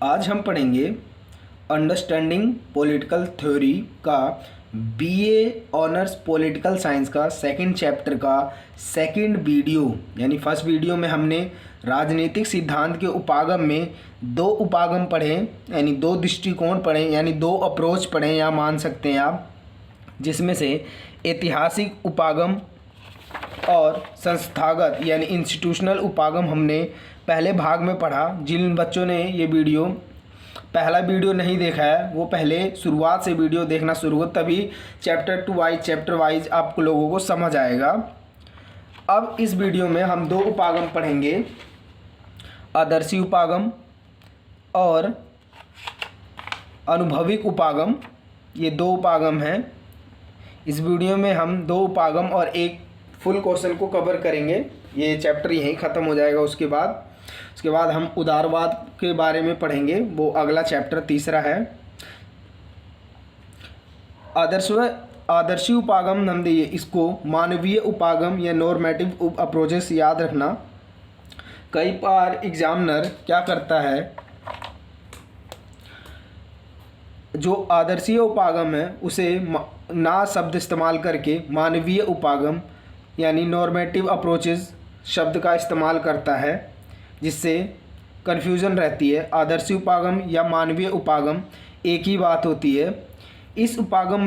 आज हम पढ़ेंगे अंडरस्टैंडिंग पॉलिटिकल थ्योरी का बीए ऑनर्स पॉलिटिकल साइंस का सेकंड चैप्टर का सेकंड वीडियो। यानी फर्स्ट वीडियो में हमने राजनीतिक सिद्धांत के उपागम में दो उपागम पढ़े, यानी दो दृष्टिकोण पढ़े, यानी दो अप्रोच पढ़े या मान सकते हैं आप, जिसमें से ऐतिहासिक उपागम और संस्थागत यानी इंस्टीट्यूशनल उपागम हमने पहले भाग में पढ़ा। जिन बच्चों ने ये वीडियो पहला वीडियो नहीं देखा है वो पहले शुरुआत से वीडियो देखना शुरू हो, तभी चैप्टर वाइज आप लोगों को समझ आएगा। अब इस वीडियो में हम दो उपागम पढ़ेंगे, आदर्शी उपागम और अनुभविक उपागम। ये दो उपागम हैं। इस वीडियो में हम दो उपागम और एक फुल क्वेश्चन को कवर करेंगे। ये चैप्टर यहीं ख़त्म हो जाएगा। उसके बाद हम उदारवाद के बारे में पढ़ेंगे, वो अगला चैप्टर तीसरा है। आदर्शी उपागम हम दिए इसको मानवीय उपागम या नॉर्मेटिव अप्रोचेस याद रखना। कई बार एग्जामिनर क्या करता है, जो आदर्शीय उपागम है उसे ना शब्द इस्तेमाल करके मानवीय उपागम यानी नॉर्मेटिव अप्रोचेस शब्द का इस्तेमाल करता है, जिससे कन्फ्यूज़न रहती है। आदर्शी उपागम या मानवीय उपागम एक ही बात होती है। इस उपागम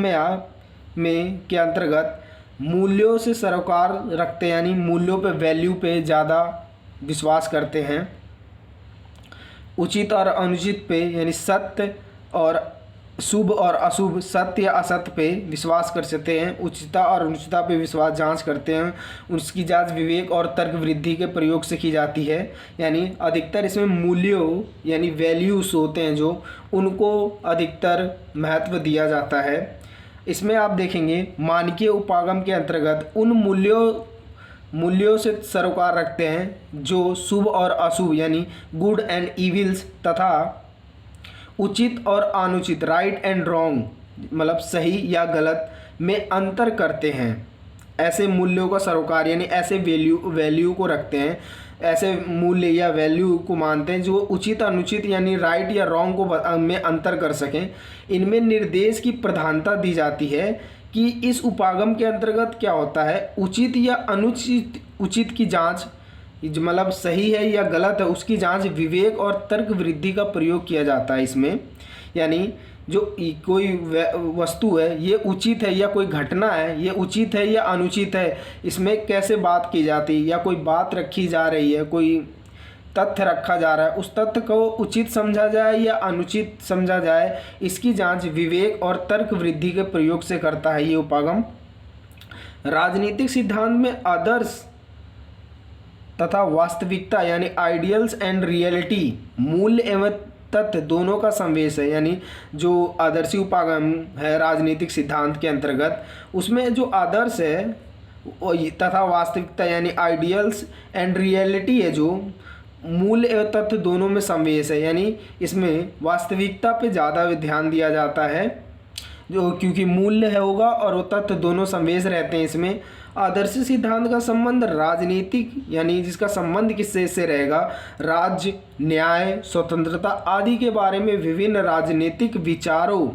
में के अंतर्गत मूल्यों से सरोकार रखते हैं, यानी मूल्यों पे वैल्यू पे ज़्यादा विश्वास करते हैं। उचित और अनुचित पे यानी सत्य और शुभ और अशुभ, सत्य या असत्य पे विश्वास कर सकते हैं। उचितता और अनुचितता पे विश्वास जांच करते हैं। उसकी जांच विवेक और तर्क वृद्धि के प्रयोग से की जाती है। यानी अधिकतर इसमें मूल्यों यानी वैल्यूज होते हैं जो उनको अधिकतर महत्व दिया जाता है। इसमें आप देखेंगे मानकीय उपागम के अंतर्गत उन मूल्यों से सरोकार रखते हैं जो शुभ और अशुभ यानी गुड एंड इविल्स तथा उचित और अनुचित राइट एंड रॉन्ग मतलब सही या गलत में अंतर करते हैं। ऐसे मूल्यों का सरोकार यानी ऐसे वैल्यू को रखते हैं, ऐसे मूल्य या वैल्यू को मानते हैं जो उचित अनुचित यानी राइट या रॉन्ग को में अंतर कर सकें। इनमें निर्देश की प्रधानता दी जाती है कि इस उपागम के अंतर्गत क्या होता है, उचित या अनुचित उचित की जांच मतलब सही है या गलत है उसकी जांच विवेक और तर्क वृद्धि का प्रयोग किया जाता है इसमें। यानी जो कोई वस्तु है ये उचित है या कोई घटना है ये उचित है या अनुचित है, इसमें कैसे बात की जाती है, या कोई बात रखी जा रही है, कोई तथ्य रखा जा रहा है, उस तथ्य को उचित समझा जाए या अनुचित समझा जाए, इसकी जांच विवेक और तर्क वृद्धि के प्रयोग से करता है ये उपागम। राजनीतिक सिद्धांत में आदर्श तथा वास्तविकता यानी आइडियल्स एंड रियलिटी मूल्य एवं तथ्य दोनों का समावेश है। यानी जो आदर्शी उपागम है राजनीतिक सिद्धांत के अंतर्गत, उसमें जो आदर्श है तथा वास्तविकता यानी आइडियल्स एंड रियलिटी है, जो मूल्य एवं तथ्य दोनों में समावेश है। यानी इसमें वास्तविकता पे ज़्यादा ध्यान दिया जाता है, जो क्योंकि मूल्य है होगा और वो तथ्य दोनों समावेश रहते हैं इसमें। आदर्शी सिद्धांत का संबंध राजनीतिक यानी जिसका संबंध किससे से रहेगा, राज्य, न्याय, स्वतंत्रता आदि के बारे में विभिन्न राजनीतिक विचारों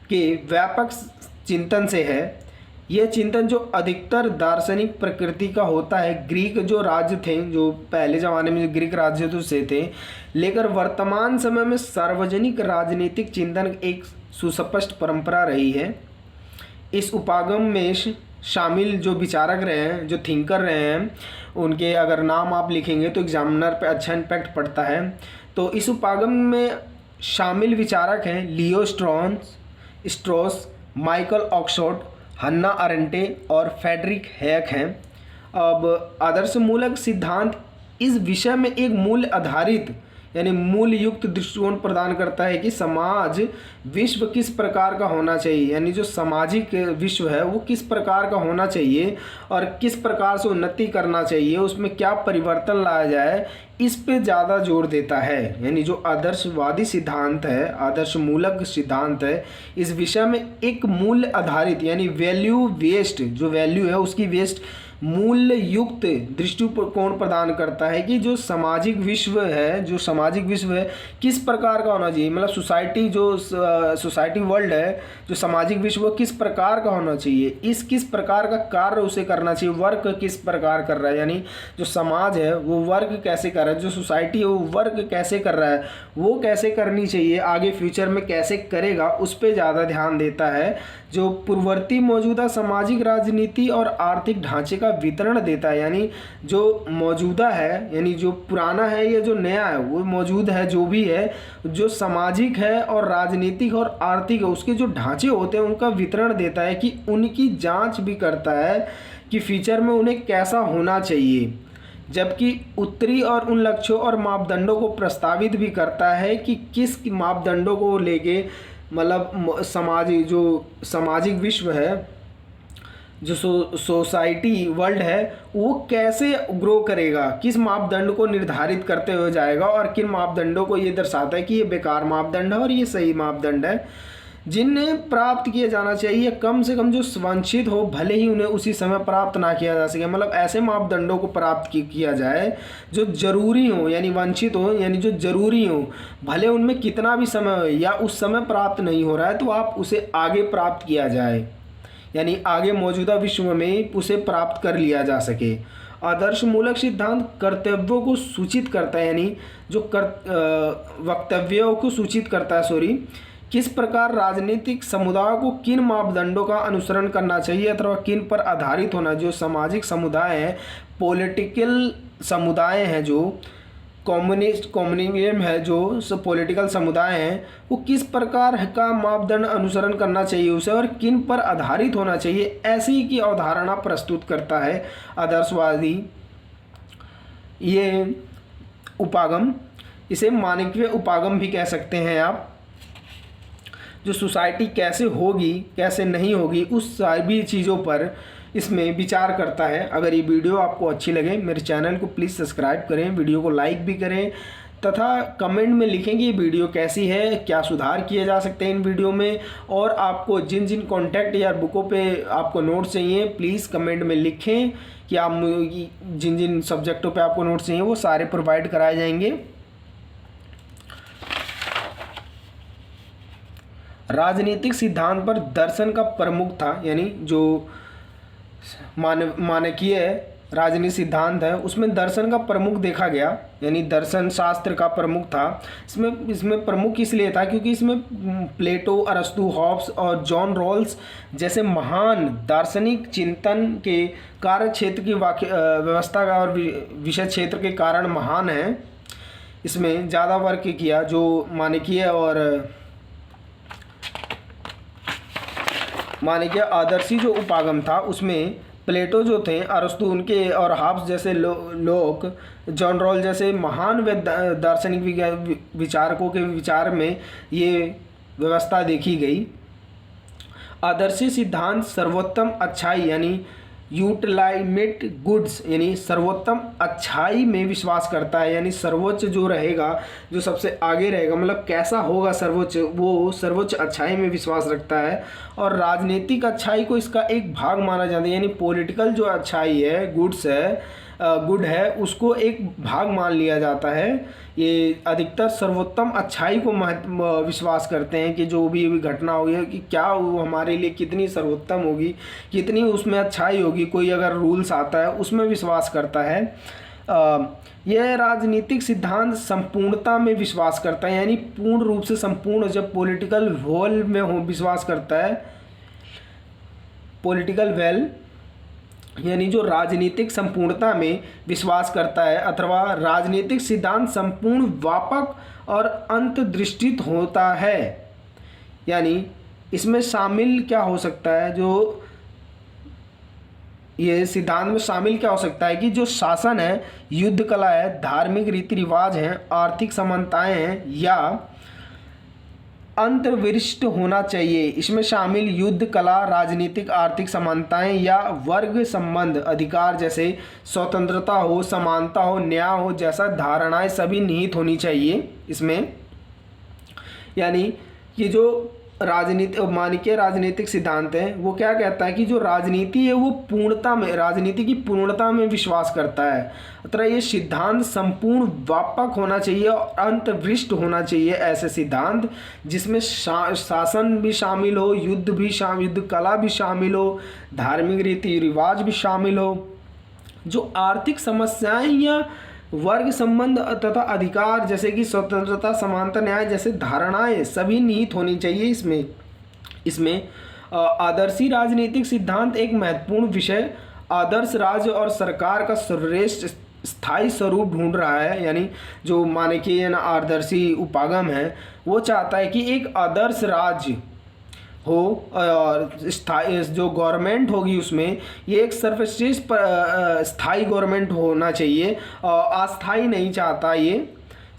के व्यापक चिंतन से है। यह चिंतन जो अधिकतर दार्शनिक प्रकृति का होता है। ग्रीक जो राज्य थे, जो पहले ज़माने में जो ग्रीक राज्य तो से थे, लेकर वर्तमान समय में सार्वजनिक राजनीतिक चिंतन एक सुस्पष्ट परंपरा रही है। इस उपागम में शामिल जो विचारक रहे हैं, जो थिंकर रहे हैं, उनके अगर नाम आप लिखेंगे तो एग्जामिनर पे अच्छा इम्पैक्ट पड़ता है। तो इस उपागम में शामिल विचारक हैं लियो स्ट्रॉस, माइकल ऑक्सफोर्ड, हन्ना अरेंटे और फ्रेडरिक हैक हैं। अब आदर्श मूलक सिद्धांत इस विषय में एक मूल्य आधारित यानी मूल्य युक्त दृष्टिकोण प्रदान करता है कि समाज विश्व किस प्रकार का होना चाहिए, यानी जो सामाजिक विश्व है वो किस प्रकार का होना चाहिए और किस प्रकार से उन्नति करना चाहिए, उसमें क्या परिवर्तन लाया जाए, इस पे ज़्यादा जोर देता है। यानी जो आदर्शवादी सिद्धांत है, आदर्श मूलक सिद्धांत है, इस विषय में एक मूल्य आधारित यानी वैल्यू बेस्ड, जो वैल्यू है उसकी मूल्य युक्त दृष्टिकोण प्रदान करता है कि जो सामाजिक विश्व है किस प्रकार का होना चाहिए, मतलब सोसाइटी वर्ल्ड है, जो सामाजिक विश्व किस प्रकार का होना चाहिए, किस प्रकार का कार्य उसे करना चाहिए, वर्क किस प्रकार कर रहा है, यानी जो समाज है वो वर्क कैसे कर रहा है, जो सोसाइटी है वो वर्क कैसे कर रहा है, वो कैसे करनी चाहिए, आगे फ्यूचर में कैसे करेगा, उस पर ज़्यादा ध्यान देता है। जो पूर्ववर्ती मौजूदा सामाजिक, राजनीति और आर्थिक ढांचे का वितरण देता है, यानी जो मौजूदा है, यानी जो पुराना है या जो नया है, वो मौजूद है जो भी है, जो सामाजिक है और राजनीतिक और आर्थिक है, उसके जो ढांचे होते हैं उनका वितरण देता है, कि उनकी जांच भी करता है कि फ्यूचर में उन्हें कैसा होना चाहिए। जबकि उत्तरी और उन लक्ष्यों और मापदंडों को प्रस्तावित भी करता है कि किस मापदंडों को लेके, मतलब जो सामाजिक विश्व है, जो सोसाइटी वर्ल्ड है, वो कैसे ग्रो करेगा, किस मापदंड को निर्धारित करते हुए जाएगा, और किन मापदंडों को ये दर्शाता है कि ये बेकार मापदंड है और ये सही मापदंड है, जिन्हें प्राप्त किया जाना चाहिए, कम से कम जो वंचित हो, भले ही उन्हें उसी समय प्राप्त ना किया जा सके, मतलब ऐसे मापदंडों को प्राप्त किया जाए जो जरूरी हो, यानी वंचित हो, यानी जो जरूरी हो, भले उनमें कितना भी समय हो या उस समय प्राप्त नहीं हो रहा है तो आप उसे आगे प्राप्त किया जाए, यानी आगे मौजूदा विश्व में उसे प्राप्त कर लिया जा सके। आदर्श मूलक सिद्धांत कर्तव्यों को सूचित करता है, यानी जो वक्तव्यों को सूचित करता है, किस प्रकार राजनीतिक समुदाय को किन मापदंडों का अनुसरण करना चाहिए अथवा किन पर आधारित होना। जो सामाजिक समुदाय हैं, पॉलिटिकल समुदाय हैं, जो कम्युनिज्म है, जो सब पॉलिटिकल समुदाय हैं, वो किस प्रकार का मापदंड अनुसरण करना चाहिए उसे और किन पर आधारित होना चाहिए, ऐसी की अवधारणा प्रस्तुत करता है आदर्शवादी। ये उपागम, इसे मानवीय उपागम भी कह सकते हैं आप। जो सोसाइटी कैसे होगी कैसे नहीं होगी, उस सभी चीज़ों पर इसमें विचार करता है। अगर ये वीडियो आपको अच्छी लगे, मेरे चैनल को प्लीज़ सब्सक्राइब करें, वीडियो को लाइक भी करें तथा कमेंट में लिखें कि ये वीडियो कैसी है, क्या सुधार किए जा सकते हैं इन वीडियो में, और आपको जिन जिन कॉन्टैक्ट या बुकों पे आपको नोट्स चाहिए प्लीज़ कमेंट में लिखें कि आप जिन जिन सब्जेक्टों पे आपको नोट्स चाहिए वो सारे प्रोवाइड कराए जाएंगे। राजनीतिक सिद्धांत पर दर्शन का प्रमुख था, यानी जो मानकीय राजनीतिक सिद्धांत है उसमें दर्शन का प्रमुख देखा गया, यानी दर्शन शास्त्र का प्रमुख था। इसमें प्रमुख इसलिए था क्योंकि इसमें प्लेटो, अरस्तु, हॉब्स और जॉन रॉल्स जैसे महान दार्शनिक चिंतन के कार्य क्षेत्र की व्यवस्था का और विषय क्षेत्र के कारण महान है। इसमें ज़्यादा वर्क किया। जो मानकीय और मानकीय आदर्शी जो उपागम था उसमें प्लेटो जो थे, अरस्तु उनके और हॉब्स जैसे लोग, जॉन रॉल जैसे महान दार्शनिक विचारकों के विचार में ये व्यवस्था देखी गई। आदर्शी सिद्धांत सर्वोत्तम अच्छाई यानी यूटिलाइमेट गुड्स यानी सर्वोत्तम अच्छाई में विश्वास करता है, यानी सर्वोच्च जो रहेगा, जो सबसे आगे रहेगा, मतलब कैसा होगा सर्वोच्च, वो सर्वोच्च अच्छाई में विश्वास रखता है। और राजनीतिक अच्छाई को इसका एक भाग माना जाता है, यानी पॉलिटिकल जो अच्छाई है, गुड है, उसको एक भाग मान लिया जाता है। ये अधिकतर सर्वोत्तम अच्छाई को विश्वास करते हैं कि जो भी घटना होगी कि क्या वो हमारे लिए कितनी सर्वोत्तम होगी, कितनी उसमें अच्छाई होगी। कोई अगर रूल्स आता है उसमें विश्वास करता है। यह राजनीतिक सिद्धांत संपूर्णता में विश्वास करता है, यानी पूर्ण रूप से संपूर्ण। जब पॉलिटिकल वेल में हो विश्वास करता है, पॉलिटिकल वेल यानी जो राजनीतिक संपूर्णता में विश्वास करता है, अथवा राजनीतिक सिद्धांत संपूर्ण, व्यापक और अंतर्दृष्टित होता है। यानी इसमें शामिल क्या हो सकता है, जो ये सिद्धांत में शामिल क्या हो सकता है कि जो शासन है, युद्ध कला है, धार्मिक रीति रिवाज हैं, आर्थिक समानताएं हैं या अंतर्विशिष्ट होना चाहिए। इसमें शामिल युद्ध कला, राजनीतिक, आर्थिक समानताएं या वर्ग संबंध, अधिकार जैसे स्वतंत्रता हो, समानता हो, न्याय हो जैसा धारणाएं सभी निहित होनी चाहिए इसमें। यानी ये जो मानिकीय राजनीतिक सिद्धांत है वो क्या कहता है कि जो राजनीति है वो पूर्णता में, राजनीति की पूर्णता में विश्वास करता है। अतः ये सिद्धांत संपूर्ण व्यापक होना चाहिए और अंतर्दृष्टि होना चाहिए। ऐसे सिद्धांत जिसमें शासन भी शामिल हो, युद्ध कला भी शामिल हो, धार्मिक रीति रिवाज भी शामिल हो, जो आर्थिक समस्याएं या वर्ग संबंध तथा अधिकार जैसे कि स्वतंत्रता, समानता, न्याय जैसे धारणाएं सभी निहित होनी चाहिए इसमें आदर्शी राजनीतिक सिद्धांत एक महत्वपूर्ण विषय आदर्श राज्य और सरकार का सर्वश्रेष्ठ स्थायी स्वरूप ढूंढ रहा है। यानी जो मानकीय आदर्शी उपागम है वो चाहता है कि एक आदर्श राज्य हो और स्थायी जो गवर्नमेंट होगी उसमें ये एक सर्वश्रेष्ठ स्थायी गवर्नमेंट होना चाहिए, अस्थायी नहीं चाहता ये।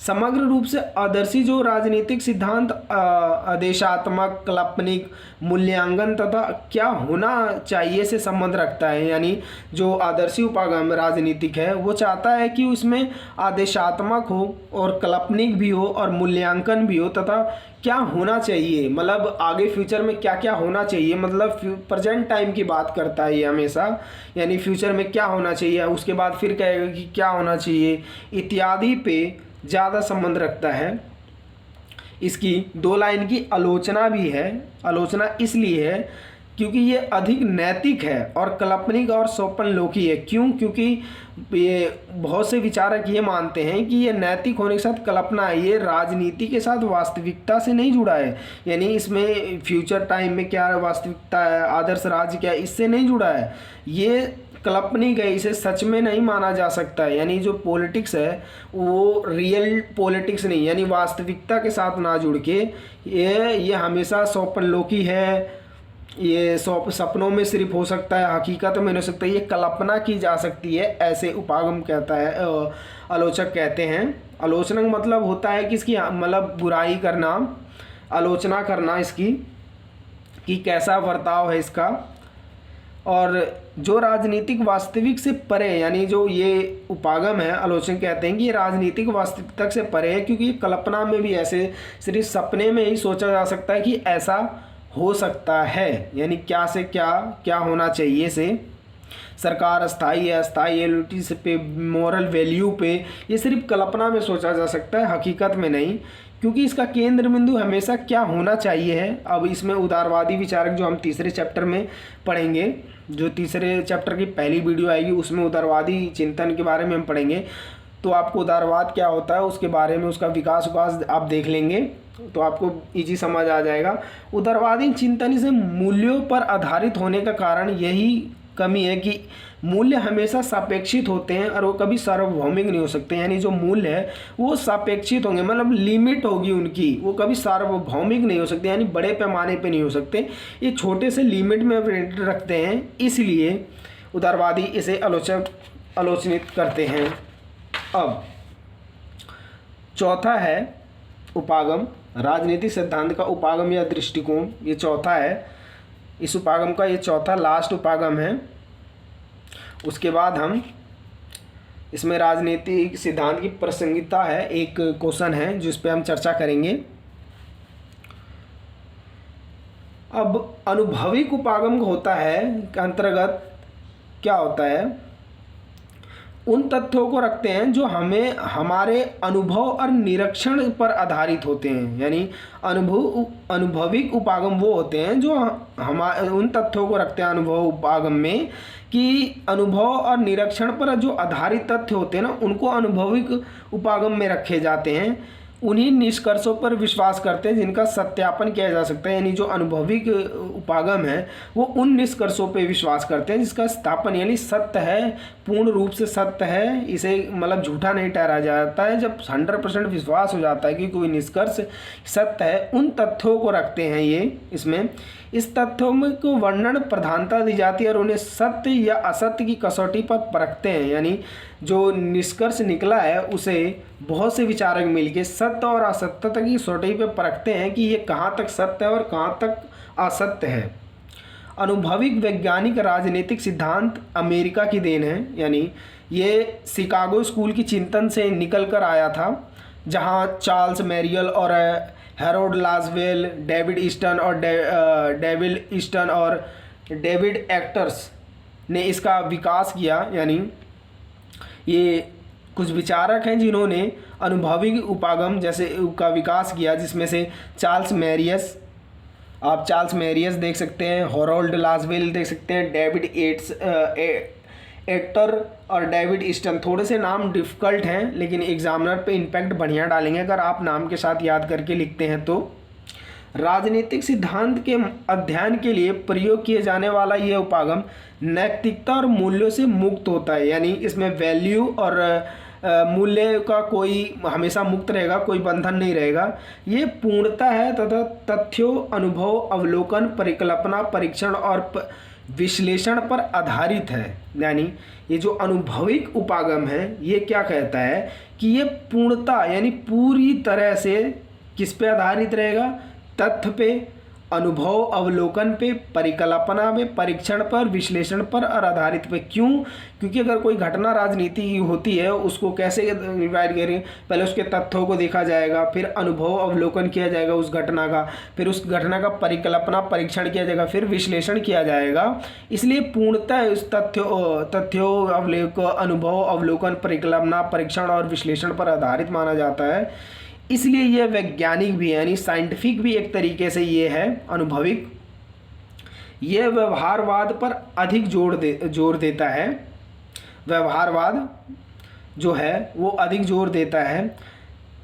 समग्र रूप से आदर्शी जो राजनीतिक सिद्धांत आदेशात्मक, काल्पनिक, मूल्यांकन तथा क्या होना चाहिए से संबंध रखता है। यानी जो आदर्शी उपागम राजनीतिक है वो चाहता है कि उसमें आदेशात्मक हो और काल्पनिक भी हो और मूल्यांकन भी हो तथा क्या होना चाहिए, मतलब आगे फ्यूचर में क्या क्या होना चाहिए, मतलब प्रेजेंट टाइम की बात करता है ये हमेशा। यानी फ्यूचर में क्या होना चाहिए, उसके बाद फिर कहेगा कि क्या होना चाहिए इत्यादि पे ज़्यादा संबंध रखता है। इसकी 2 लाइन की आलोचना भी है। आलोचना इसलिए है क्योंकि ये अधिक नैतिक है और काल्पनिक और स्वप्नलोकी है। क्यों? क्योंकि ये बहुत से विचारक ये मानते हैं कि ये नैतिक होने के साथ कल्पना है, ये राजनीति के साथ वास्तविकता से नहीं जुड़ा है। यानी इसमें फ्यूचर टाइम में क्या वास्तविकता है, आदर्श राज्य क्या है, इससे नहीं जुड़ा है। ये काल्पनिक है, इसे सच में नहीं माना जा सकता है। यानी जो पॉलिटिक्स है वो रियल पॉलिटिक्स नहीं, यानी वास्तविकता के साथ ना जुड़ के ये हमेशा स्वप्नलोकी है, ये सपनों में सिर्फ हो सकता है, हकीकत में नहीं हो सकता, ये कल्पना की जा सकती है, ऐसे उपागम कहता है, आलोचक कहते हैं। आलोचना मतलब होता है कि इसकी मतलब बुराई करना, आलोचना करना इसकी कि कैसा बर्ताव है इसका। और जो राजनीतिक वास्तविक से परे, यानी जो ये उपागम है आलोचक कहते हैं कि ये राजनीतिक वास्तविकता से परे है, क्योंकि ये कल्पना में भी ऐसे सिर्फ सपने में ही सोचा जा सकता है कि ऐसा हो सकता है। यानी क्या से क्या होना चाहिए से सरकार अस्थाई है, अस्थाई एलिटी पे, मॉरल वैल्यू पे, ये सिर्फ कल्पना में सोचा जा सकता है, हकीकत में नहीं, क्योंकि इसका केंद्र बिंदु हमेशा क्या होना चाहिए है। अब इसमें उदारवादी विचारक जो हम तीसरे चैप्टर में पढ़ेंगे, जो तीसरे चैप्टर की पहली वीडियो आएगी उसमें उदारवादी चिंतन के बारे में हम पढ़ेंगे, तो आपको उदारवाद क्या होता है उसके बारे में, उसका विकास आप देख लेंगे तो आपको इजी समझ आ जाएगा। उदारवादी चिंतन से मूल्यों पर आधारित होने का कारण यही कमी है कि मूल्य हमेशा सापेक्षित होते हैं और वो कभी सार्वभौमिक नहीं हो सकते। यानी जो मूल्य है वो सापेक्षित होंगे, मतलब लिमिट होगी उनकी, वो कभी सार्वभौमिक नहीं हो सकते, यानी बड़े पैमाने पे नहीं हो सकते, ये छोटे से लिमिट में रखते हैं, इसलिए उदारवादी इसे आलोचनित करते हैं। अब चौथा है उपागम, राजनीतिक सिद्धांत का उपागम या दृष्टिकोण, ये चौथा है। इस उपागम का ये चौथा लास्ट उपागम है। उसके बाद हम इसमें राजनीतिक सिद्धांत की प्रासंगिकता है, एक क्वेश्चन है जिस पे हम चर्चा करेंगे। अब अनुभविक उपागम होता है के अंतर्गत क्या होता है, उन तथ्यों को रखते हैं जो हमें हमारे अनुभव और निरीक्षण पर आधारित होते हैं। यानी अनुभविक उपागम वो होते हैं जो हमारे उन तथ्यों को रखते हैं अनुभव उपागम में कि अनुभव और निरीक्षण पर जो आधारित तथ्य होते हैं ना, उनको अनुभविक उपागम में रखे जाते हैं। उन्हीं निष्कर्षों पर विश्वास करते हैं जिनका सत्यापन किया जा सकता है। यानी जो अनुभविक उपागम है वो उन निष्कर्षों पर विश्वास करते हैं जिसका स्थापन यानी सत्य है, पूर्ण रूप से सत्य है, इसे मतलब झूठा नहीं ठहराया जाता है। जब 100% विश्वास हो जाता है कि कोई निष्कर्ष सत्य है, उन तथ्यों को रखते हैं ये इसमें। इस तथ्यों में को वर्णन प्रधानता दी जाती है और उन्हें सत्य या असत्य की कसौटी पर परखते हैं। यानी जो निष्कर्ष निकला है उसे बहुत से विचारक मिलकर सत्य और असत्यता की कसौटी पर परखते हैं कि ये कहाँ तक सत्य है और कहाँ तक असत्य है। अनुभविक वैज्ञानिक राजनीतिक सिद्धांत अमेरिका की देन है। यानी ये शिकागो स्कूल की चिंतन से निकल कर आया था, जहाँ चार्ल्स मैरियल और हैरोल्ड लासवेल, डेविड ईस्टन और डेविड ईस्टन और डेविड एक्टर्स ने इसका विकास किया। यानी ये कुछ विचारक हैं जिन्होंने अनुभवी उपागम जैसे का विकास किया, जिसमें से चार्ल्स मैरियस, आप चार्ल्स मैरियस देख सकते हैं, हैरोल्ड लासवेल देख सकते हैं, डेविड एक्टर और डेविड ईस्टन। थोड़े से नाम डिफ़िकल्ट हैं लेकिन एग्जामिनर पे इम्पैक्ट बढ़िया डालेंगे अगर आप नाम के साथ याद करके लिखते हैं तो। राजनीतिक सिद्धांत के अध्ययन के लिए प्रयोग किए जाने वाला यह उपागम नैतिकता और मूल्यों से मुक्त होता है। यानी इसमें वैल्यू और मूल्य का कोई हमेशा मुक्त रहेगा, कोई बंधन नहीं रहेगा। ये पूर्णता है तथा तथ्यों, अनुभव, अवलोकन, परिकल्पना, परीक्षण और विश्लेषण पर आधारित है। यानी ये जो अनुभविक उपागम है ये क्या कहता है कि ये पूर्णता यानी पूरी तरह से किस पे आधारित रहेगा? तथ्य पे, अनुभव, अवलोकन पे, परिकल्पना में, परीक्षण पर, विश्लेषण पर और आधारित पे। क्यों? क्योंकि अगर कोई घटना राजनीति की होती है उसको कैसे डिवाइड करें? पहले उसके तथ्यों को देखा जाएगा, फिर अनुभव अवलोकन किया जाएगा उस घटना का, फिर उस घटना का परिकल्पना परीक्षण किया जाएगा, फिर विश्लेषण किया जाएगा। इसलिए पूर्णतः उस तथ्यों अनुभव अवलोकन परिकल्पना परीक्षण और विश्लेषण पर आधारित माना जाता है। इसलिए यह वैज्ञानिक भी है, यानी साइंटिफिक भी एक तरीके से ये है अनुभविक। यह व्यवहारवाद पर अधिक जोर देता है। व्यवहारवाद जो है वो अधिक जोर देता है।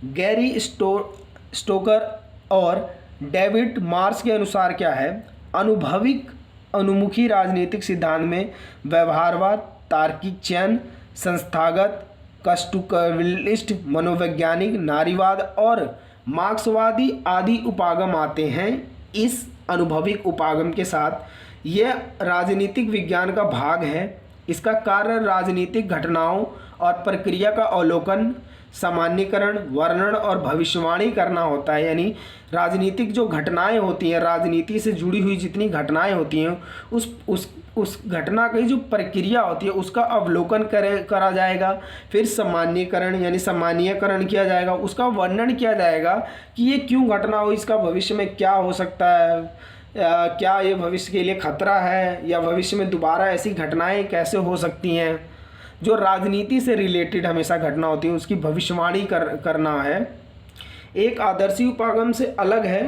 गैरी स्टोकर और डेविड मार्स के अनुसार क्या है? अनुभविक अनुमुखी राजनीतिक सिद्धांत में व्यवहारवाद, तार्किक चयन, संस्थागत, कस्टुकलिस्ट, मनोवैज्ञानिक, नारीवाद और मार्क्सवादी आदि उपागम आते हैं। इस अनुभविक उपागम के साथ यह राजनीतिक विज्ञान का भाग है। इसका कार्य राजनीतिक घटनाओं और प्रक्रिया का अवलोकन, सामान्यीकरण, वर्णन और भविष्यवाणी करना होता है। यानी राजनीतिक जो घटनाएं होती हैं, राजनीति से जुड़ी हुई जितनी घटनाएं होती हैं उस घटना की जो प्रक्रिया होती है उसका अवलोकन करा जाएगा। फिर सामान्यीकरण यानी सामान्यीकरण किया जाएगा, उसका वर्णन किया जाएगा कि ये क्यों घटना हो, इसका भविष्य में क्या हो सकता है, क्या ये भविष्य के लिए खतरा है या भविष्य में दोबारा ऐसी घटनाएं कैसे हो सकती हैं। जो राजनीति से रिलेटेड हमेशा घटना होती है उसकी भविष्यवाणी करना है। एक आदर्शी उपागम से अलग है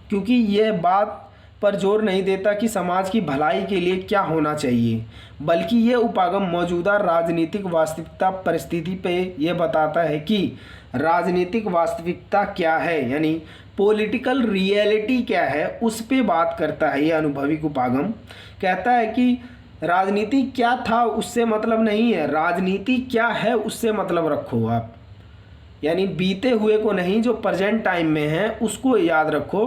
क्योंकि यह बात पर जोर नहीं देता कि समाज की भलाई के लिए क्या होना चाहिए, बल्कि यह उपागम मौजूदा राजनीतिक वास्तविकता परिस्थिति पे यह बताता है कि राजनीतिक वास्तविकता क्या है, यानी पॉलिटिकल रियलिटी क्या है, उस पे बात करता है। यह अनुभविक उपागम कहता है कि राजनीति क्या था उससे मतलब नहीं है, राजनीति क्या है उससे मतलब रखो आप। यानी बीते हुए को नहीं, जो प्रेजेंट टाइम में है उसको याद रखो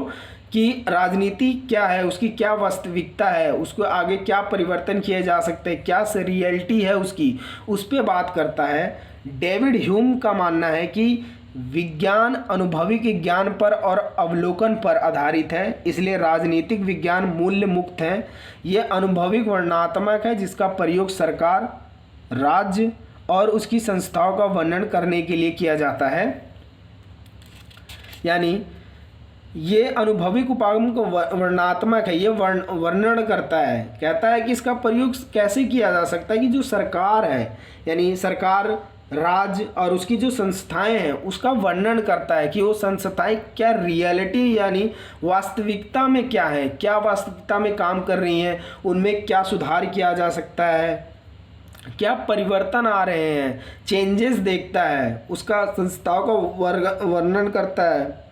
कि राजनीति क्या है, उसकी क्या वास्तविकता है, उसको आगे क्या परिवर्तन किए जा सकते हैं, क्या रियलिटी है उसकी, उस पर बात करता है। डेविड ह्यूम का मानना है कि विज्ञान अनुभविक ज्ञान पर और अवलोकन पर आधारित है, इसलिए राजनीतिक विज्ञान मूल्य मुक्त है। यह अनुभविक वर्णनात्मक है जिसका प्रयोग सरकार, राज्य और उसकी संस्थाओं का वर्णन करने के लिए किया जाता है। यानी ये अनुभविक उपागम को वर्णनात्मक है, ये वर्णन करता है, कहता है कि इसका प्रयोग कैसे किया जा सकता है कि जो सरकार है यानी सरकार, राज्य और उसकी जो संस्थाएं हैं उसका वर्णन करता है कि वो संस्थाएं क्या रियलिटी यानी वास्तविकता में क्या है, क्या वास्तविकता में काम कर रही हैं, उनमें क्या सुधार किया जा सकता है, क्या परिवर्तन आ रहे हैं, चेंजेस देखता है, उसका संस्थाओं का वर्णन करता है,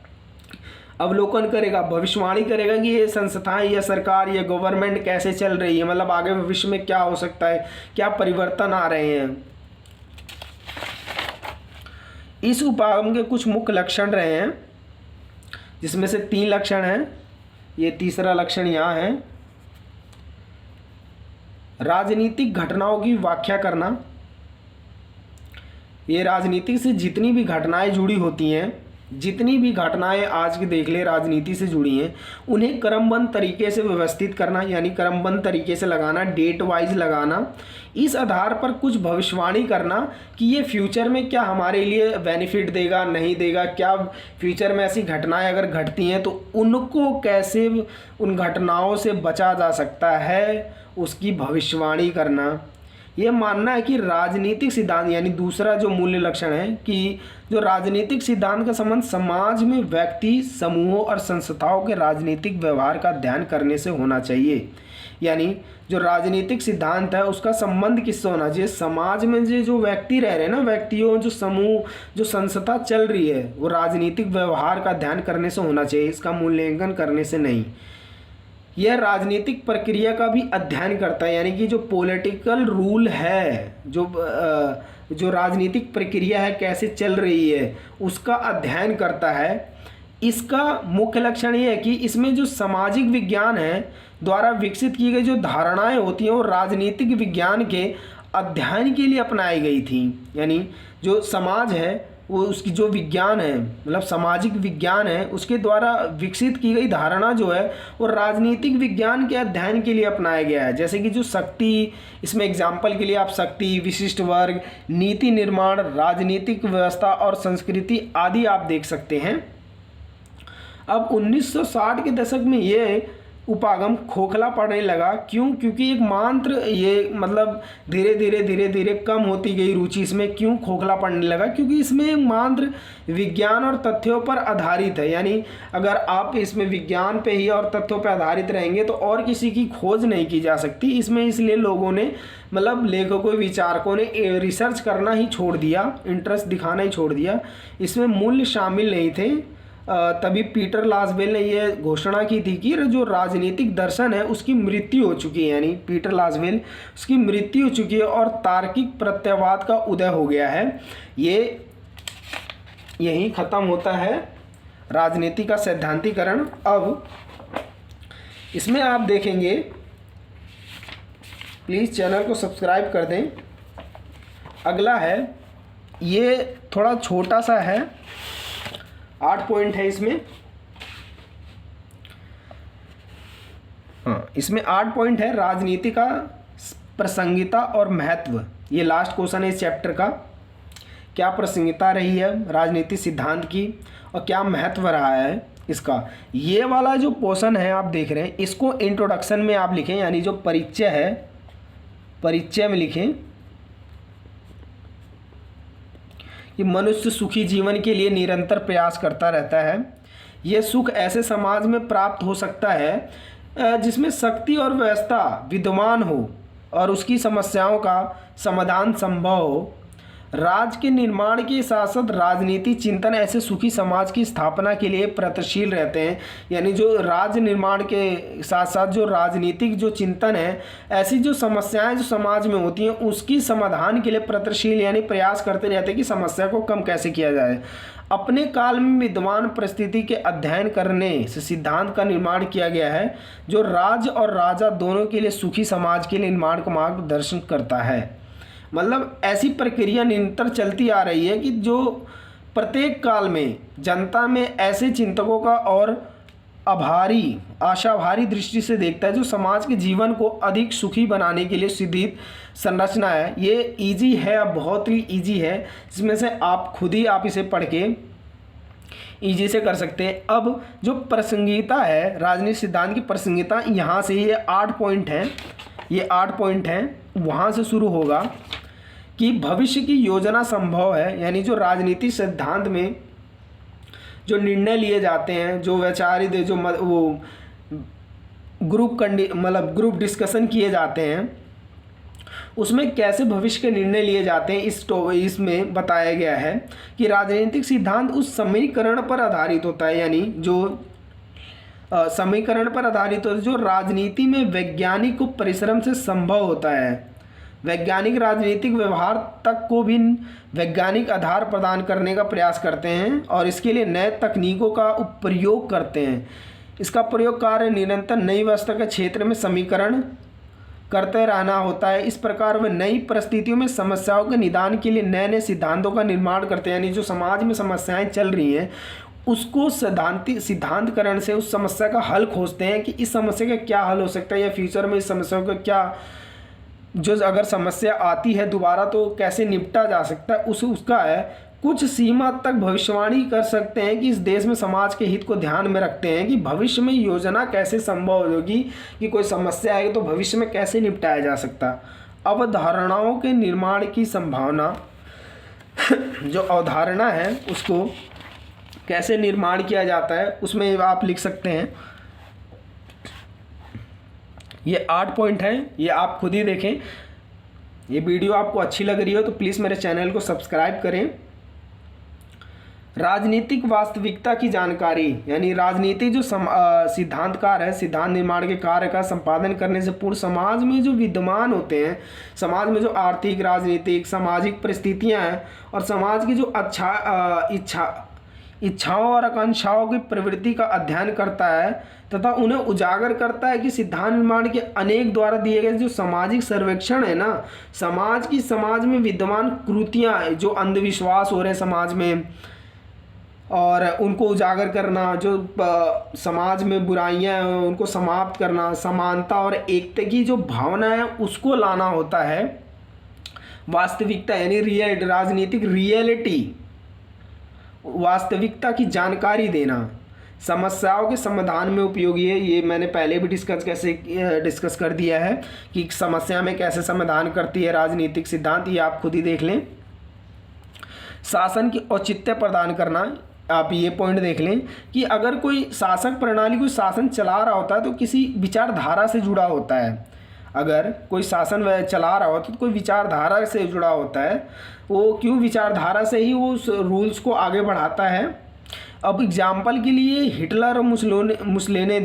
अवलोकन करेगा, भविष्यवाणी करेगा कि ये संस्थाएं, ये सरकार, ये गवर्नमेंट कैसे चल रही है, मतलब आगे भविष्य में क्या हो सकता है, क्या परिवर्तन आ रहे हैं। इस उपागम के कुछ मुख्य लक्षण रहे हैं जिसमें से 3 लक्षण हैं, ये तीसरा लक्षण यहाँ है। राजनीतिक घटनाओं की व्याख्या करना, ये राजनीति से जितनी भी घटनाएं जुड़ी होती हैं जितनी भी घटनाएं आज की देख ले राजनीति से जुड़ी हैं, उन्हें क्रमबद्ध तरीके से व्यवस्थित करना, यानी क्रमबद्ध तरीके से लगाना, डेट वाइज लगाना, इस आधार पर कुछ भविष्यवाणी करना कि ये फ्यूचर में क्या हमारे लिए बेनिफिट देगा, नहीं देगा, क्या फ्यूचर में ऐसी घटनाएं अगर घटती हैं तो उनको कैसे उन घटनाओं से बचा जा सकता है, उसकी भविष्यवाणी करना। ये मानना है कि राजनीतिक सिद्धांत, यानी दूसरा जो मूल्य लक्षण है कि जो राजनीतिक सिद्धांत का संबंध समाज में व्यक्ति, समूहों और संस्थाओं के राजनीतिक व्यवहार का अध्ययन करने से होना चाहिए। यानी जो राजनीतिक सिद्धांत है उसका संबंध किससे होना चाहिए? समाज में जो व्यक्ति रह रहे हैं ना, व्यक्तियों, जो समूह, जो संस्था चल रही है, वो राजनीतिक व्यवहार का अध्ययन करने से होना चाहिए, इसका मूल्यांकन करने से नहीं। यह राजनीतिक प्रक्रिया का भी अध्ययन करता है, यानी कि जो पॉलिटिकल रूल है, जो राजनीतिक प्रक्रिया है कैसे चल रही है, उसका अध्ययन करता है। इसका मुख्य लक्षण ये है कि इसमें जो सामाजिक विज्ञान है द्वारा विकसित की गई जो धारणाएं होती हैं वो राजनीतिक विज्ञान के अध्ययन के लिए अपनाई गई थी। यानी जो समाज है वो उसकी जो विज्ञान है, मतलब सामाजिक विज्ञान है, उसके द्वारा विकसित की गई धारणा जो है वो राजनीतिक विज्ञान के अध्ययन के लिए अपनाया गया है। जैसे कि जो शक्ति, इसमें एग्जाम्पल के लिए आप शक्ति, विशिष्ट वर्ग, नीति निर्माण, राजनीतिक व्यवस्था और संस्कृति आदि आप देख सकते हैं। अब 1960 के दशक में ये उपागम खोखला पड़ने लगा। क्यों? क्योंकि एक मात्र ये मतलब धीरे धीरे कम होती गई रुचि इसमें। क्यों खोखला पड़ने लगा? क्योंकि इसमें मात्र विज्ञान और तथ्यों पर आधारित है। यानी अगर आप इसमें विज्ञान पे ही और तथ्यों पर आधारित रहेंगे तो और किसी की खोज नहीं की जा सकती इसमें। इसलिए लोगों ने, मतलब लेखकों, विचारकों ने रिसर्च करना ही छोड़ दिया, इंटरेस्ट दिखाना ही छोड़ दिया, इसमें मूल्य शामिल नहीं थे। तभी पीटर लासबेल ने यह घोषणा की थी कि जो राजनीतिक दर्शन है उसकी मृत्यु हो चुकी है। यानी पीटर लासबेल, उसकी मृत्यु हो चुकी है और तार्किक प्रत्ययवाद का उदय हो गया है। ये यहीं ख़त्म होता है राजनीति का सैद्धांतिकरण। अब इसमें आप देखेंगे, प्लीज़ चैनल को सब्सक्राइब कर दें। अगला है, ये थोड़ा छोटा सा है, 8 पॉइंट है इसमें। हाँ, इसमें 8 पॉइंट है। राजनीति का प्रासंगिकता और महत्व, ये लास्ट क्वेश्चन है इस चैप्टर का। क्या प्रासंगिकता रही है राजनीतिक सिद्धांत की और क्या महत्व रहा है इसका? ये वाला जो पोर्शन है आप देख रहे हैं, इसको इंट्रोडक्शन में आप लिखें, यानी जो परिचय है, परिचय में लिखें कि मनुष्य सुखी जीवन के लिए निरंतर प्रयास करता रहता है। यह सुख ऐसे समाज में प्राप्त हो सकता है जिसमें शक्ति और व्यवस्था विद्यमान हो और उसकी समस्याओं का समाधान संभव हो। राज्य के निर्माण के साथ साथ राजनीति चिंतन ऐसे सुखी समाज की स्थापना के लिए प्रयत्नशील रहते हैं। यानी जो राज्य निर्माण के साथ साथ जो राजनीतिक जो चिंतन है, ऐसी जो समस्याएं जो समाज में होती हैं उसकी समाधान के लिए प्रयत्नशील, यानी प्रयास करते रहते हैं कि समस्या को कम कैसे किया जाए। अपने काल में विद्यमान परिस्थिति के अध्ययन करने से सिद्धांत का निर्माण किया गया है जो राज्य और राजा दोनों के लिए सुखी समाज के निर्माण का मार्गदर्शन करता है। मतलब ऐसी प्रक्रिया निरंतर चलती आ रही है कि जो प्रत्येक काल में जनता में ऐसे चिंतकों का और आशाभारी दृष्टि से देखता है जो समाज के जीवन को अधिक सुखी बनाने के लिए सिद्धित संरचना है। ये इजी है, अब बहुत ही इजी है, जिसमें से आप खुद ही आप इसे पढ़ के इजी से कर सकते हैं। अब जो प्रासंगिकता है, राजनीतिक सिद्धांत की प्रासंगिकता, यहाँ से ये 8 पॉइंट हैं, ये 8 पॉइंट हैं, वहाँ से शुरू होगा कि भविष्य की योजना संभव है। यानी जो राजनीतिक सिद्धांत में जो निर्णय लिए जाते हैं, जो वैचारिक जो वो ग्रुप डिस्कशन किए जाते हैं, उसमें कैसे भविष्य के निर्णय लिए जाते हैं, इसमें बताया गया है कि राजनीतिक सिद्धांत उस समीकरण पर आधारित होता है। यानी जो समीकरण पर आधारित होता है जो राजनीति में वैज्ञानिक को परिश्रम से संभव होता है। वैज्ञानिक राजनीतिक व्यवहार तक को भी वैज्ञानिक आधार प्रदान करने का प्रयास करते हैं और इसके लिए नए तकनीकों का प्रयोग करते हैं। इसका प्रयोग कार्य निरंतर नई व्यवस्था के क्षेत्र में समीकरण करते रहना होता है। इस प्रकार वे नई परिस्थितियों में समस्याओं के निदान के लिए नए नए सिद्धांतों का निर्माण करते हैं। यानी जो समाज में समस्याएं चल रही हैं उसको सिद्धांतकरण से उस समस्या का हल खोजते हैं कि इस समस्या का क्या हल हो सकता है या फ्यूचर में इस समस्याओं का क्या, जो अगर समस्या आती है दोबारा तो कैसे निपटा जा सकता है, उसका है कुछ सीमा तक भविष्यवाणी कर सकते हैं कि इस देश में समाज के हित को ध्यान में रखते हैं कि भविष्य में योजना कैसे संभव होगी कि कोई समस्या आएगी तो भविष्य में कैसे निपटाया जा सकता। अवधारणाओं के निर्माण की संभावना, जो अवधारणा है उसको कैसे निर्माण किया जाता है उसमें आप लिख सकते हैं। ये 8 पॉइंट हैं, ये आप खुद ही देखें। ये वीडियो आपको अच्छी लग रही हो तो प्लीज़ मेरे चैनल को सब्सक्राइब करें। राजनीतिक वास्तविकता की जानकारी, यानी राजनीतिक जो सिद्धांतकार है, सिद्धांत निर्माण के कार्य का संपादन करने से पूर्व समाज में जो विद्यमान होते हैं, समाज में जो आर्थिक, राजनीतिक, सामाजिक परिस्थितियां हैं और समाज की जो इच्छाओं और आकांक्षाओं की प्रवृत्ति का अध्ययन करता है तथा उन्हें उजागर करता है कि सिद्धांत निर्माण के अनेक द्वारा दिए गए जो सामाजिक सर्वेक्षण है ना, समाज में विद्यमान कुरीतियाँ, जो अंधविश्वास हो रहे हैं समाज में और उनको उजागर करना, जो समाज में बुराइयां हैं उनको समाप्त करना, समानता और एकता की जो भावना है उसको लाना होता है। वास्तविकता यानी राजनीतिक रियलिटी, वास्तविकता की जानकारी देना, समस्याओं के समाधान में उपयोगी है। ये मैंने पहले भी डिस्कस कर दिया है कि समस्या में कैसे समाधान करती है राजनीतिक सिद्धांत, ये आप खुद ही देख लें। शासन की औचित्य प्रदान करना, आप ये पॉइंट देख लें कि अगर कोई शासक प्रणाली कोई शासन चला रहा होता है तो किसी विचारधारा से जुड़ा होता है। अगर कोई शासन चला रहा होता है तो कोई विचारधारा से जुड़ा होता है, वो क्यों विचारधारा से ही वो उस रूल्स को आगे बढ़ाता है। अब एग्जाम्पल के लिए हिटलर और मुसोलिनी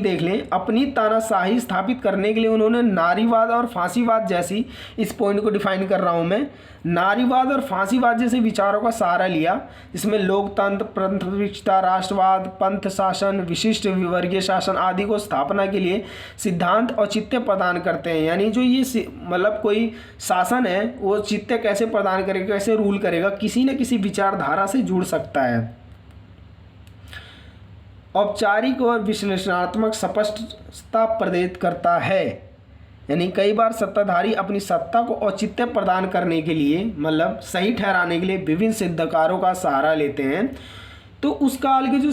देख लें। अपनी तानाशाही स्थापित करने के लिए उन्होंने नारीवाद और फांसीवाद जैसी, इस पॉइंट को डिफाइन कर रहा हूँ मैं, नारीवाद और फांसीवाद जैसे विचारों का सहारा लिया, जिसमें लोकतंत्र, प्रभुत्व, राष्ट्रवाद, पंथ शासन, विशिष्ट विवर्गीय शासन आदि को स्थापना के लिए सिद्धांत औचित्य प्रदान करते हैं। यानी जो ये मतलब कोई शासन है वो औचित्य कैसे प्रदान करेगा, कैसे रूल करेगा, किसी न किसी विचारधारा से जुड़ सकता है। औपचारिक और विश्लेषणात्मक स्पष्टता प्रदान करता है, यानी कई बार सत्ताधारी अपनी सत्ता को औचित्य प्रदान करने के लिए, मतलब सही ठहराने के लिए विभिन्न सिद्धांतकारों का सहारा लेते हैं। तो उस काल के जो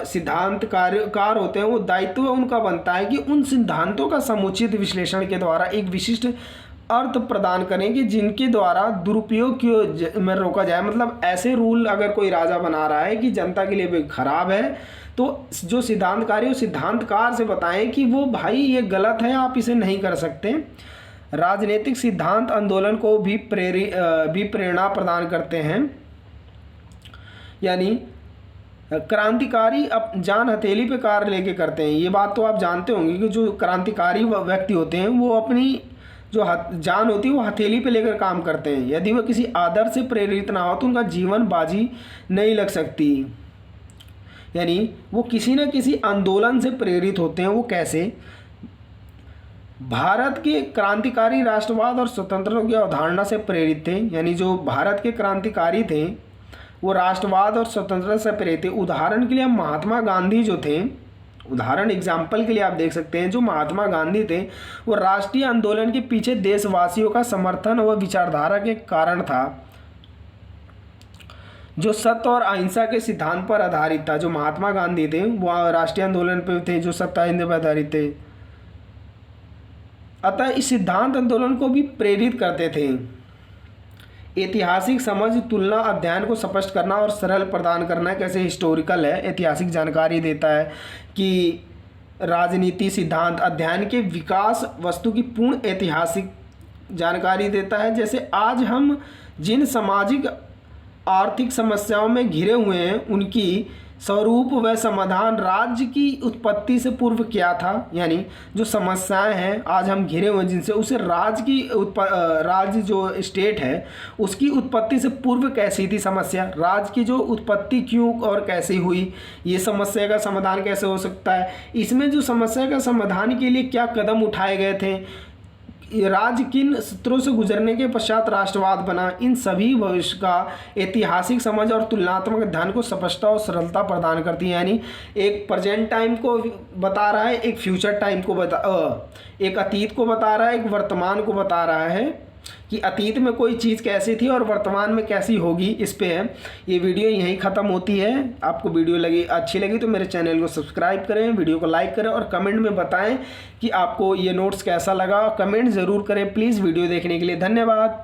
सिद्धांतकार होते हैं वो दायित्व उनका बनता है कि उन सिद्धांतों का समुचित विश्लेषण के द्वारा एक विशिष्ट अर्थ प्रदान करें कि जिनके द्वारा दुरुपयोग में रोका जाए। मतलब ऐसे रूल अगर कोई राजा बना रहा है कि जनता के लिए भी खराब है तो जो सिद्धांतकारी सिद्धांतकार से बताएं कि वो भाई ये गलत है, आप इसे नहीं कर सकते। राजनीतिक सिद्धांत आंदोलन को भी प्रेरणा प्रदान करते हैं, यानी क्रांतिकारी अब जान हथेली पे कार्य लेके करते हैं। ये बात तो आप जानते होंगे कि जो क्रांतिकारी व्यक्ति होते हैं वो अपनी जो जान होती है वो हथेली पे लेकर काम करते हैं। यदि वह किसी आदर्श से प्रेरित ना हो तो उनका जीवन बाजी नहीं लग सकती। यानी वो किसी न किसी आंदोलन से प्रेरित होते हैं। वो कैसे? भारत के क्रांतिकारी राष्ट्रवाद और स्वतंत्रता की अवधारणा से प्रेरित थे। यानी जो भारत के क्रांतिकारी थे वो राष्ट्रवाद और स्वतंत्रता से प्रेरित थे। उदाहरण के लिए महात्मा गांधी जो थे, उदाहरण एग्जाम्पल के लिए आप देख सकते हैं, जो महात्मा गांधी थे वो राष्ट्रीय आंदोलन के पीछे देशवासियों का समर्थन व विचारधारा के कारण था जो सत्य और अहिंसा के सिद्धांत पर आधारित था। जो महात्मा गांधी थे वो राष्ट्रीय आंदोलन पर थे जो सत्य अहिंसा पर आधारित थे। अतः इस सिद्धांत आंदोलन को भी प्रेरित करते थे। ऐतिहासिक समझ, तुलना, अध्ययन को स्पष्ट करना और सरल प्रदान करना, कैसे हिस्टोरिकल है, ऐतिहासिक जानकारी देता है कि राजनीति सिद्धांत अध्ययन के विकास वस्तु की पूर्ण ऐतिहासिक जानकारी देता है। जैसे आज हम जिन सामाजिक आर्थिक समस्याओं में घिरे हुए हैं उनकी स्वरूप व समाधान राज्य की उत्पत्ति से पूर्व क्या था, यानी जो समस्याएं हैं आज हम घिरे हुए जिनसे, उसे राज्य जो स्टेट है उसकी उत्पत्ति से पूर्व कैसी थी समस्या, राज्य की जो उत्पत्ति क्यों और कैसी हुई, ये समस्या का समाधान कैसे हो सकता है, इसमें जो समस्या का समाधान के लिए क्या कदम उठाए गए थे, राज्य किन सत्रों से गुजरने के पश्चात राष्ट्रवाद बना, इन सभी भविष्य का ऐतिहासिक समझ और तुलनात्मक अध्ययन को स्पष्टता और सरलता प्रदान करती है। यानी एक प्रेजेंट टाइम को बता रहा है, एक फ्यूचर टाइम को एक अतीत को बता रहा है, एक वर्तमान को बता रहा है कि अतीत में कोई चीज़ कैसी थी और वर्तमान में कैसी होगी, इस पे है। ये वीडियो यहीं ख़त्म होती है। आपको वीडियो अच्छी लगी तो मेरे चैनल को सब्सक्राइब करें, वीडियो को लाइक करें और कमेंट में बताएं कि आपको ये नोट्स कैसा लगा। कमेंट ज़रूर करें प्लीज़। वीडियो देखने के लिए धन्यवाद।